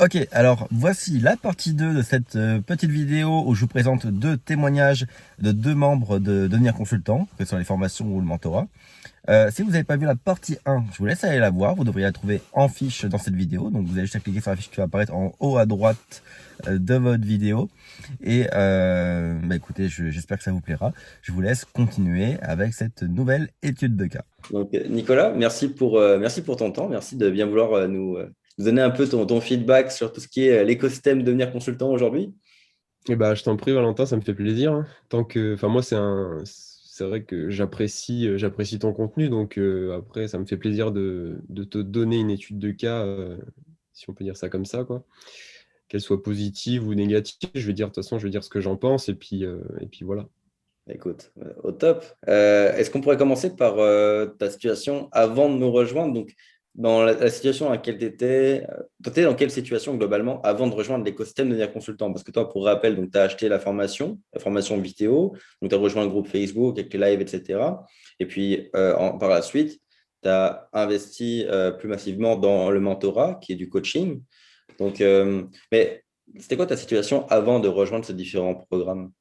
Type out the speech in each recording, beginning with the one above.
Ok, alors voici la partie 2 de cette petite vidéo où je vous présente deux témoignages de deux membres de Devenir Consultant, que ce soit les formations ou le mentorat. Si vous n'avez pas vu la partie 1, je vous laisse aller la voir, vous devriez la trouver en fiche dans cette vidéo, donc vous allez juste cliquer sur la fiche qui va apparaître en haut à droite de votre vidéo. Et écoutez, j'espère que ça vous plaira. Je vous laisse continuer avec cette nouvelle étude de cas. Donc, Nicolas, merci pour ton temps. Merci de bien vouloir nous donner un peu ton feedback sur tout ce qui est l'écosystème de devenir consultant aujourd'hui. Je t'en prie, Valentin, ça me fait plaisir, hein. Moi, c'est vrai que j'apprécie ton contenu, donc après, ça me fait plaisir de te donner une étude de cas, si on peut dire ça comme ça, quoi. Qu'elle soit positive ou négative, de toute façon, je vais dire ce que j'en pense, et puis voilà. Écoute, au top. Est-ce qu'on pourrait commencer par ta situation avant de nous rejoindre? Donc, dans la situation dans laquelle tu étais, dans quelle situation globalement avant de rejoindre l'écosystème de devenir consultant? Parce que toi, pour rappel, tu as acheté la formation vidéo, donc tu as rejoint le groupe Facebook avec les lives, etc. Et puis, par la suite, tu as investi plus massivement dans le mentorat, qui est du coaching. Donc, mais c'était quoi ta situation avant de rejoindre ces différents programmes?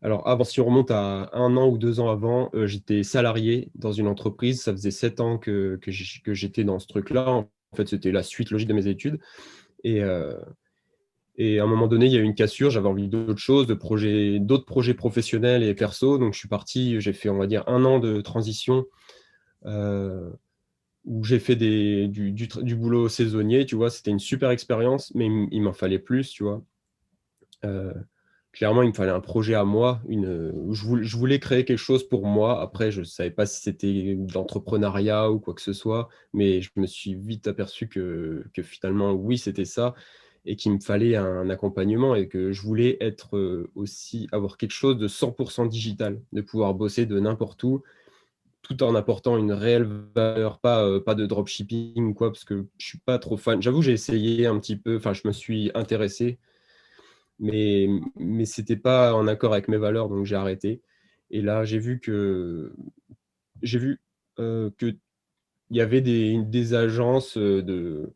Alors, avant, si on remonte à 1 an ou 2 ans avant, j'étais salarié dans une entreprise. Ça faisait 7 ans que j'étais dans ce truc-là. En fait, c'était la suite logique de mes études. Et, euh, et à un moment donné, il y a eu une cassure. J'avais envie d'autre chose, d'autres projets professionnels et perso. Donc, je suis parti. J'ai fait, on va dire, 1 an de transition euh, où j'ai fait du boulot saisonnier. Tu vois, c'était une super expérience, mais il m'en fallait plus. Tu vois. Euh, Clairement, il me fallait un projet à moi. Je voulais créer quelque chose pour moi. Après, je ne savais pas si c'était de l'entrepreneuriat ou quoi que ce soit, mais je me suis vite aperçu que finalement, oui, c'était ça, et qu'il me fallait un accompagnement et que je voulais être aussi avoir quelque chose de 100% digital, de pouvoir bosser de n'importe où, tout en apportant une réelle valeur, pas de dropshipping ou quoi, parce que je suis pas trop fan. J'avoue, j'ai essayé un petit peu, enfin, je me suis intéressé mais c'était pas en accord avec mes valeurs, donc j'ai arrêté. Et là, j'ai vu que il y avait des agences de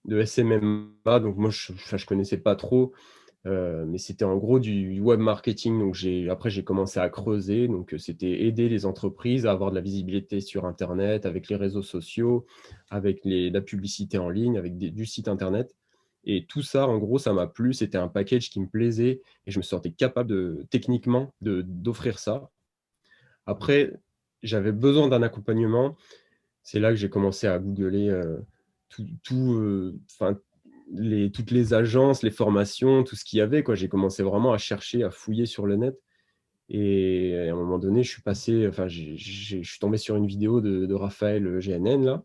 SMMA, donc moi je connaissais pas trop, mais c'était en gros du web marketing. Donc après j'ai commencé à creuser, donc c'était aider les entreprises à avoir de la visibilité sur Internet, avec les réseaux sociaux, avec la publicité en ligne, avec du site Internet. Et tout ça, en gros, ça m'a plu. C'était un package qui me plaisait et je me sentais capable techniquement d'offrir ça. Après, j'avais besoin d'un accompagnement. C'est là que j'ai commencé à googler enfin, toutes les agences, les formations, tout ce qu'il y avait, quoi. J'ai commencé vraiment à chercher, à fouiller sur le net. Et à un moment donné, je suis tombé sur une vidéo de Raphaël GNN, là.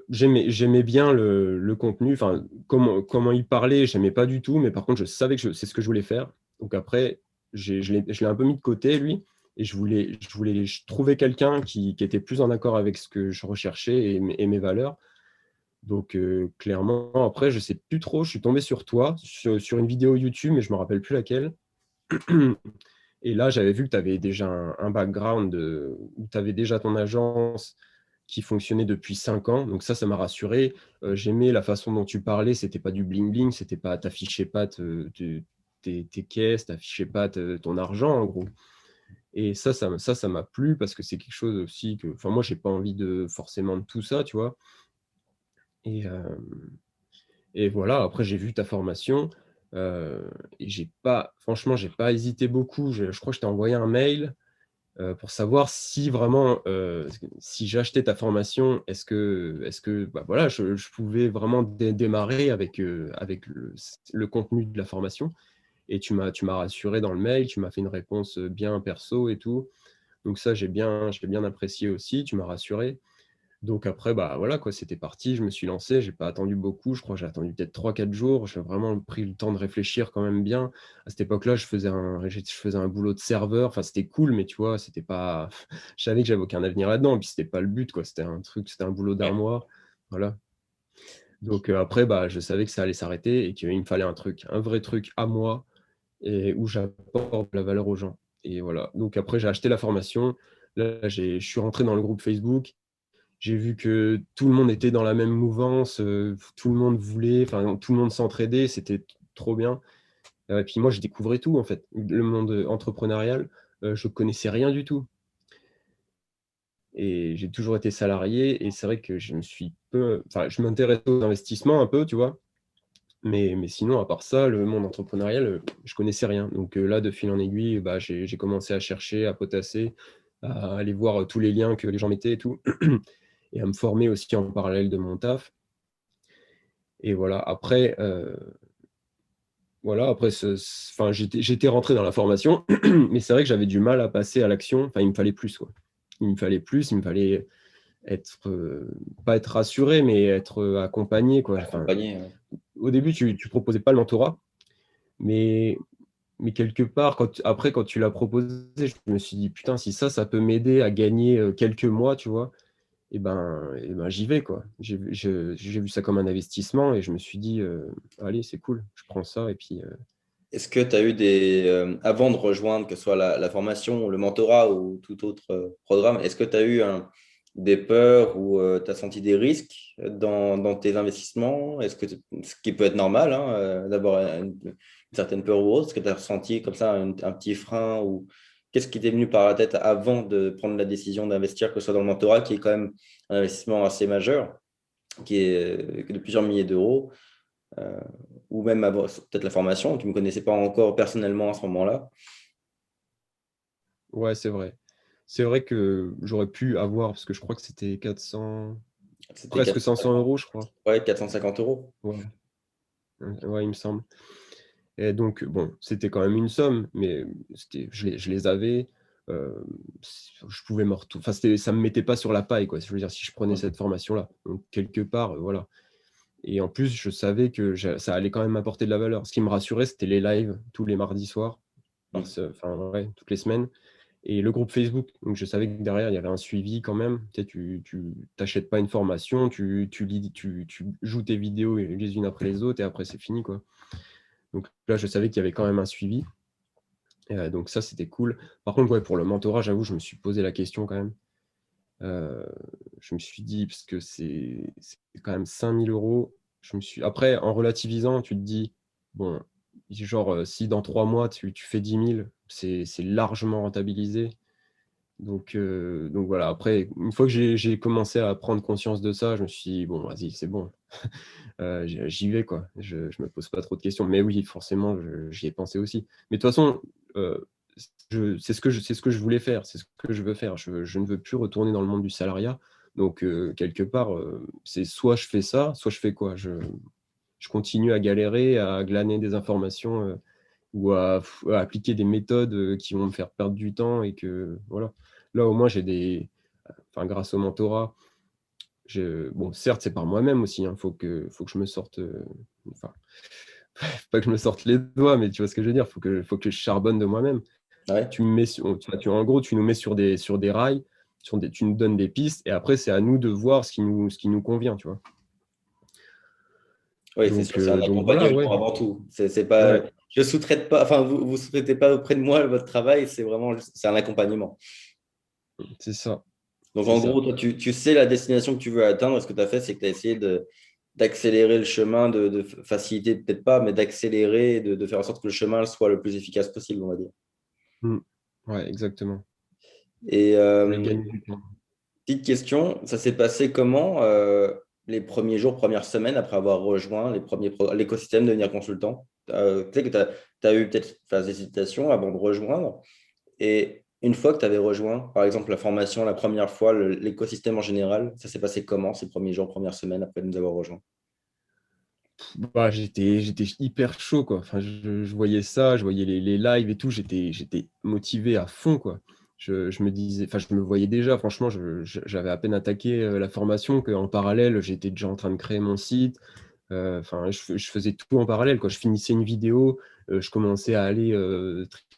J'aimais bien le contenu, enfin, comment il parlait, j'aimais pas du tout, mais par contre, je savais que c'est ce que je voulais faire. Donc après, je l'ai un peu mis de côté, lui, et je trouvais quelqu'un qui était plus en accord avec ce que je recherchais et mes valeurs. Donc clairement, après, je sais plus trop, je suis tombé sur toi, sur une vidéo YouTube, mais je me rappelle plus laquelle. Et là, j'avais vu que tu avais déjà un background, où tu avais déjà ton agence qui fonctionnait depuis 5 ans. Donc ça m'a rassuré. J'aimais la façon dont tu parlais. C'était pas du bling-bling, c'était pas t'affichais pas tes caisses, t'affichais pas ton argent, en gros. Et ça m'a plu parce que c'est quelque chose aussi que, enfin, moi, j'ai pas envie forcément de tout ça, tu vois. Et, euh, et voilà, après, j'ai vu ta formation. Et franchement, j'ai pas hésité beaucoup. Je crois que je t'ai envoyé un mail pour savoir si vraiment, si j'achetais ta formation, bah voilà, je pouvais vraiment démarrer avec le contenu de la formation. Et tu m'as rassuré dans le mail, tu m'as fait une réponse bien perso et tout. Donc ça, j'ai bien apprécié aussi, tu m'as rassuré. Donc après, bah voilà, quoi, c'était parti, je me suis lancé, j'ai pas attendu beaucoup, je crois que j'ai attendu peut-être 3 4 jours, j'ai vraiment pris le temps de réfléchir quand même bien. À cette époque-là, je faisais un boulot de serveur, enfin c'était cool, mais tu vois, c'était pas. Je savais que j'avais aucun avenir là-dedans, et puis c'était pas le but, quoi. C'était un boulot d'1 mois. Voilà. Donc après, bah, je savais que ça allait s'arrêter et qu'il me fallait un vrai truc à moi, et où j'apporte de la valeur aux gens. Et voilà. Donc après, j'ai acheté la formation. Là, je suis rentré dans le groupe Facebook. J'ai vu que tout le monde était dans la même mouvance, tout le monde voulait, enfin, tout le monde s'entraidait, c'était trop bien. Et puis moi, je découvrais tout en fait. Le monde entrepreneurial, je connaissais rien du tout. Et j'ai toujours été salarié et c'est vrai que je m'intéresse aux investissements un peu, tu vois. Mais sinon, à part ça, le monde entrepreneurial, je connaissais rien. Donc là, de fil en aiguille, bah, j'ai commencé à chercher, à potasser, à aller voir tous les liens que les gens mettaient et tout, et à me former aussi en parallèle de mon taf. Et après, enfin, j'étais rentré dans la formation, mais c'est vrai que j'avais du mal à passer à l'action. Enfin, il me fallait plus, quoi. Il me fallait plus, il me fallait être, pas être rassuré, mais être accompagné, quoi. Enfin, Accompagné, ouais. au début, tu proposais pas le mentorat, mais quelque part, après, quand tu l'as proposé, je me suis dit, putain, si ça peut m'aider à gagner quelques mois, tu vois, et ben j'y vais, quoi. J'ai vu ça comme un investissement et je me suis dit, allez, c'est cool, je prends ça. Et puis, Est-ce que tu as eu avant de rejoindre, que ce soit la formation, le mentorat ou tout autre programme, est-ce que tu as eu des peurs ou tu as senti des risques dans tes investissements? Ce qui peut être normal, hein, d'avoir une certaine peur ou autre, est-ce que tu as ressenti comme ça un petit frein ou qu'est-ce qui t'est venu par la tête avant de prendre la décision d'investir, que ce soit dans le mentorat, qui est quand même un investissement assez majeur, qui est de plusieurs milliers d'euros? euh, ou même peut-être la formation, tu ne me connaissais pas encore personnellement à ce moment-là. ouais, c'est vrai. C'est vrai que j'aurais pu avoir, parce que je crois que c'était 400, C'était presque 500 450, euros, je crois. ouais, 450 euros. Ouais, ouais, il me semble. Et donc, bon, c'était quand même une somme, mais je les avais. euh, je pouvais me retrouver. Enfin, ça ne me mettait pas sur la paille, quoi. Je veux dire, si je prenais Mm. cette formation-là. Donc, quelque part, voilà. Et en plus, je savais que ça allait quand même m'apporter de la valeur. Ce qui me rassurait, c'était les lives tous les mardis soirs, Mm. enfin, ouais, toutes les semaines. Et le groupe Facebook. Donc, je savais que derrière, il y avait un suivi quand même. Tu sais, tu t'achètes pas une formation, tu joues tes vidéos les unes après les autres et après, c'est fini, quoi. Donc là, je savais qu'il y avait quand même un suivi. Donc ça, c'était cool. Par contre, ouais, pour le mentorat, j'avoue, je me suis posé la question quand même. Euh, je me suis dit, parce que c'est quand même 5000 euros. Après, en relativisant, tu te dis, bon, genre, si dans 3 mois, tu fais 10 000, c'est largement rentabilisé. Donc voilà, après, une fois que j'ai commencé à prendre conscience de ça, je me suis dit, bon, vas-y, c'est bon. J'y vais, quoi. Je me pose pas trop de questions. Mais oui, forcément, j'y ai pensé aussi. Mais de toute façon, euh, c'est ce que je voulais faire, c'est ce que je veux faire. Je ne veux plus retourner dans le monde du salariat. Donc, quelque part, c'est soit je fais ça, soit je fais quoi? Je continue à galérer, à glaner des informations ou à appliquer des méthodes qui vont me faire perdre du temps et que, voilà. Là, au moins, enfin, grâce au mentorat, bon, certes, c'est par moi-même aussi. Il faut que je me sorte. Enfin, pas que je me sorte les doigts, mais tu vois ce que je veux dire. Faut que je charbonne de moi-même. Ouais. Tu me mets en gros, tu nous mets sur des rails, tu nous donnes des pistes, et après, c'est à nous de voir ce qui nous convient, tu vois. Oui, c'est sûr, c'est un Donc voilà, ouais. accompagnement avant tout. C'est pas, Ouais, je sous-traite pas, enfin, vous sous-traitez pas auprès de moi votre travail, c'est vraiment, c'est un accompagnement. c'est ça. Donc, C'est en ça. gros, toi, tu sais la destination que tu veux atteindre. Ce que tu as fait, c'est que tu as essayé d'accélérer le chemin, de faciliter, peut-être pas, mais d'accélérer, de faire en sorte que le chemin soit le plus efficace possible, on va dire. Mm. Ouais, exactement. Et Ouais, gagner du temps. petite question, ça s'est passé comment les premiers jours, premières semaines après avoir rejoint l'écosystème de devenir consultant? Tu sais que tu as eu peut-être phase d'hésitation avant de rejoindre. Et une fois que tu avais rejoint, par exemple, la formation, la première fois, l'écosystème en général, ça s'est passé comment ces premiers jours, premières semaines après nous avoir rejoints? Bah, j'étais hyper chaud, quoi. Enfin, je voyais ça, je voyais les lives et tout, j'étais motivé à fond, quoi. Je me disais, enfin, je me voyais déjà, franchement, j'avais à peine attaqué la formation qu'en parallèle, j'étais déjà en train de créer mon site. Enfin, je faisais tout en parallèle, quoi. Je finissais une vidéo, je commençais à aller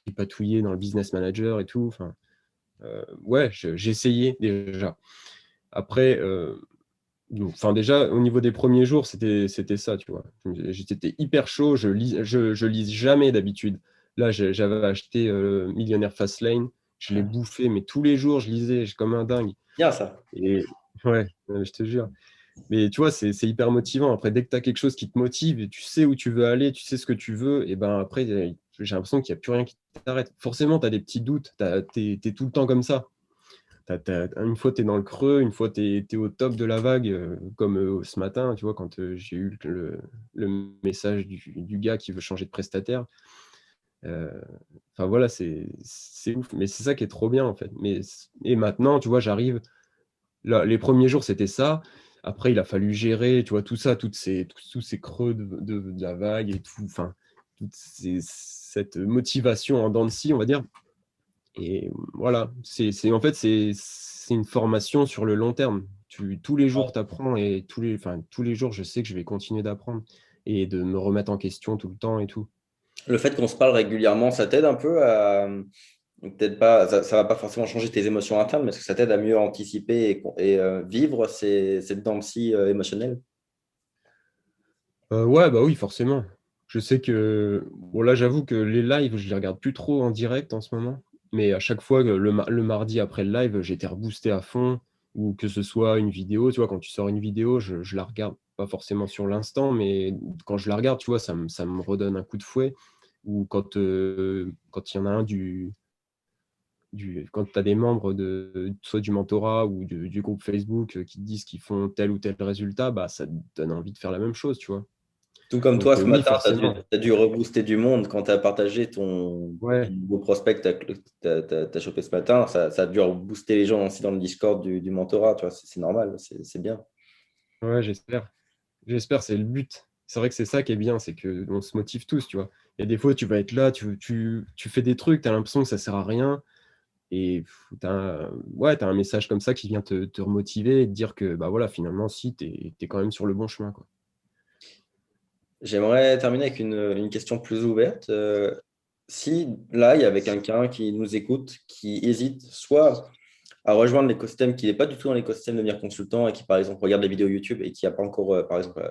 tripatouiller dans le business manager et tout. Enfin, ouais, j'essayais déjà. Après, enfin déjà, au niveau des premiers jours, c'était ça, tu vois. J'étais hyper chaud, je lise jamais d'habitude. Là, j'avais acheté Millionnaire Fastlane je l'ai bouffé, mais tous les jours, je lisais comme un dingue. Bien ça. Et ouais, je te jure. Mais tu vois, c'est hyper motivant. Après, dès que tu as quelque chose qui te motive, et tu sais où tu veux aller, tu sais ce que tu veux, et ben après, j'ai l'impression qu'il n'y a plus rien qui t'arrête. Forcément, tu as des petits doutes, tu es tout le temps comme ça. Une fois, tu es dans le creux, une fois, tu es au top de la vague, comme ce matin, tu vois, quand j'ai eu le message du gars qui veut changer de prestataire. Enfin voilà, c'est ouf. Mais c'est ça qui est trop bien, en fait. Et maintenant, tu vois, j'arrive. Là, les premiers jours, c'était ça. Après, il a fallu gérer, tu vois, tout ça, tous ces creux de la vague et tout, enfin, cette motivation en dents de scie, on va dire. Et voilà, en fait, c'est une formation sur le long terme. Tous les jours, tu apprends et tous les jours, je sais que je vais continuer d'apprendre et de me remettre en question tout le temps et tout. Le fait qu'on se parle régulièrement, ça t'aide un peu à, peut-être pas, ça va pas forcément changer tes émotions internes, mais est-ce que ça t'aide à mieux anticiper et vivre cette dents-de-scie émotionnelle? Ouais, bah oui, forcément. Je sais que, bon là, j'avoue que les lives, je les regarde plus trop en direct en ce moment, mais à chaque fois, le mardi après le live, j'étais reboosté à fond, ou que ce soit une vidéo, tu vois, quand tu sors une vidéo, je la regarde pas forcément sur l'instant, mais quand je la regarde, tu vois, ça me redonne un coup de fouet, ou quand il y en a un quand tu as des membres soit du mentorat ou du groupe Facebook qui te disent qu'ils font tel ou tel résultat, bah, ça te donne envie de faire la même chose, tu vois. Tout comme toi, Donc ce oui, matin, tu forcément. as dû rebooster du monde quand tu as partagé ton Ouais, nouveau prospect que tu as chopé ce matin. Ça a dû rebooster les gens aussi dans le Discord du mentorat. Tu vois, c'est normal, c'est bien. ouais, j'espère. J'espère, c'est le but. C'est vrai que c'est ça qui est bien, c'est qu'on se motive tous, tu vois. Il y a des fois, tu vas être là, tu fais des trucs, tu as l'impression que ça sert à rien, et tu as, ouais, t'as un message comme ça qui vient te remotiver et te dire que bah voilà, finalement, si, tu es quand même sur le bon chemin, quoi. J'aimerais terminer avec une question plus ouverte. Si là, il y avait quelqu'un qui nous écoute, qui hésite soit à rejoindre l'écosystème, qui n'est pas du tout dans l'écosystème de devenir consultant et qui, par exemple, regarde des vidéos YouTube et qui n'a pas encore, par exemple,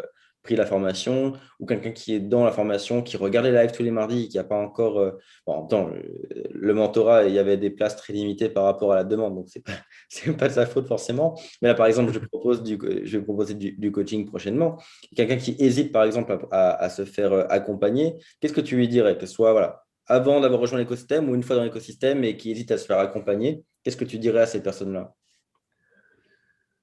pris la formation, ou quelqu'un qui est dans la formation, qui regarde les lives tous les mardis et qui n'a pas encore. Bon, en même temps, le mentorat, il y avait des places très limitées par rapport à la demande, donc c'est pas, c'est pas de sa faute forcément. Mais là, par exemple, je vais proposer du coaching prochainement. Quelqu'un qui hésite, par exemple, à se faire accompagner, qu'est-ce que tu lui dirais? Que ce soit, voilà, avant d'avoir rejoint l'écosystème ou une fois dans l'écosystème et qui hésite à se faire accompagner, qu'est-ce que tu dirais à ces personnes-là?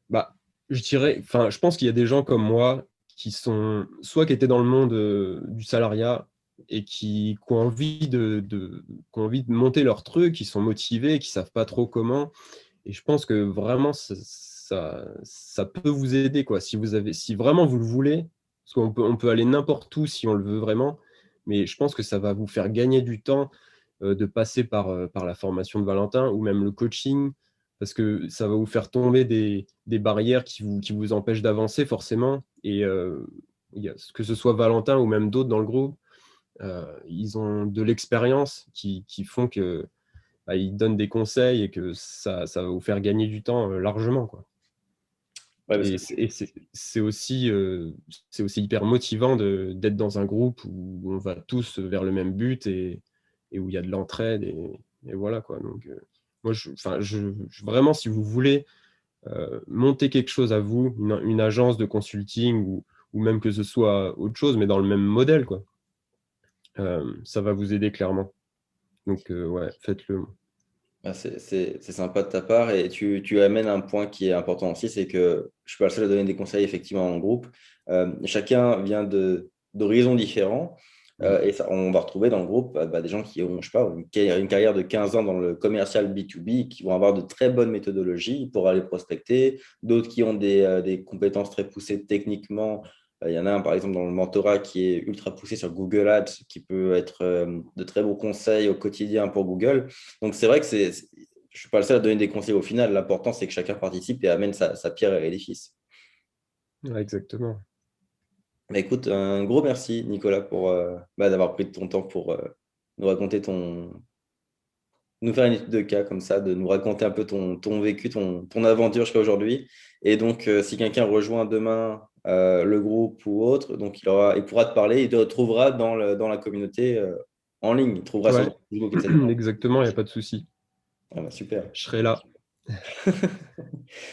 Bah, je dirais, enfin, je pense qu'il y a des gens comme moi qui sont soit qui étaient dans le monde du salariat et qui ont envie qui ont envie de monter leur truc, qui sont motivés, qui savent pas trop comment. Et je pense que vraiment, ça peut vous aider, quoi. Si vraiment vous le voulez, parce on peut aller n'importe où si on le veut vraiment, mais je pense que ça va vous faire gagner du temps de passer par la formation de Valentin ou même le coaching, parce que ça va vous faire tomber des barrières qui vous empêchent d'avancer forcément. Et que ce soit Valentin ou même d'autres dans le groupe, ils ont de l'expérience qui font que bah, ils donnent des conseils et que ça va vous faire gagner du temps largement, quoi. Ouais, parce Et que c'est aussi hyper motivant d'être dans un groupe où on va tous vers le même but et où il y a de l'entraide et voilà, quoi. Donc, moi, vraiment, si vous voulez monter quelque chose à vous, une agence de consulting ou même que ce soit autre chose, mais dans le même modèle, quoi, ça va vous aider clairement. Donc, ouais, faites-le. c'est sympa de ta part et tu amènes un point qui est important aussi, c'est que je suis pas le seul à donner des conseils effectivement en groupe. Chacun vient d'horizons différents et on va retrouver dans le groupe des gens qui ont, je sais pas, une carrière de 15 ans dans le commercial B2B, qui vont avoir de très bonnes méthodologies pour aller prospecter, d'autres qui ont des compétences très poussées techniquement. Il y en a un, par exemple, dans le mentorat qui est ultra poussé sur Google Ads, qui peut être de très bons conseils au quotidien pour Google. Donc, c'est vrai que je ne suis pas le seul à donner des conseils au final. L'important, c'est que chacun participe et amène sa pierre à l'édifice. Ouais, exactement. Mais écoute, un gros merci, Nicolas, pour d'avoir pris de ton temps pour nous raconter nous faire une étude de cas comme ça, de nous raconter un peu ton vécu, ton aventure jusqu'à aujourd'hui. Et donc, si quelqu'un rejoint demain le groupe ou autre, donc il pourra te parler, il te retrouvera dans la communauté en ligne. Il trouvera sur Ouais, Facebook, etc. exactement, il n'y a pas de souci. Ah bah, super. Je serai là.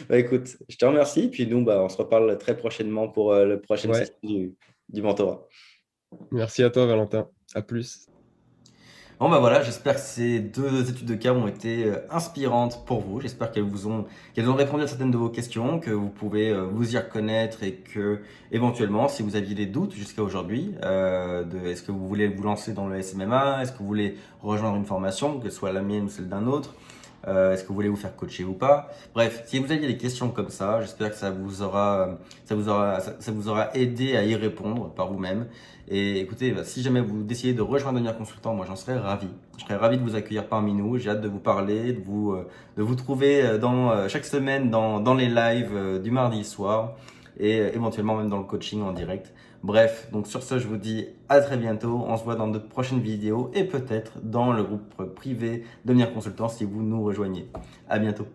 Bah, écoute, je te remercie. Puis nous, on se reparle très prochainement pour la prochaine Ouais, session du mentorat. merci à toi, Valentin. À plus. Bon bah voilà, j'espère que ces deux études de cas ont été inspirantes pour vous. J'espère qu'elles ont répondu à certaines de vos questions, que vous pouvez vous y reconnaître et que éventuellement, si vous aviez des doutes jusqu'à aujourd'hui, est-ce que vous voulez vous lancer dans le SMMA, est-ce que vous voulez rejoindre une formation, que ce soit la mienne ou celle d'un autre, est-ce que vous voulez vous faire coacher ou pas. Bref, si vous aviez des questions comme ça, j'espère que ça vous aura aidé à y répondre par vous-même. Et écoutez, si jamais vous décidez de rejoindre Devenir Consultant, moi j'en serais ravi. Je serais ravi de vous accueillir parmi nous. J'ai hâte de vous parler, de vous trouver chaque semaine dans les lives du mardi soir et éventuellement même dans le coaching en direct. Bref, donc sur ce, je vous dis à très bientôt. On se voit dans de prochaines vidéos et peut-être dans le groupe privé Devenir Consultant si vous nous rejoignez. À bientôt.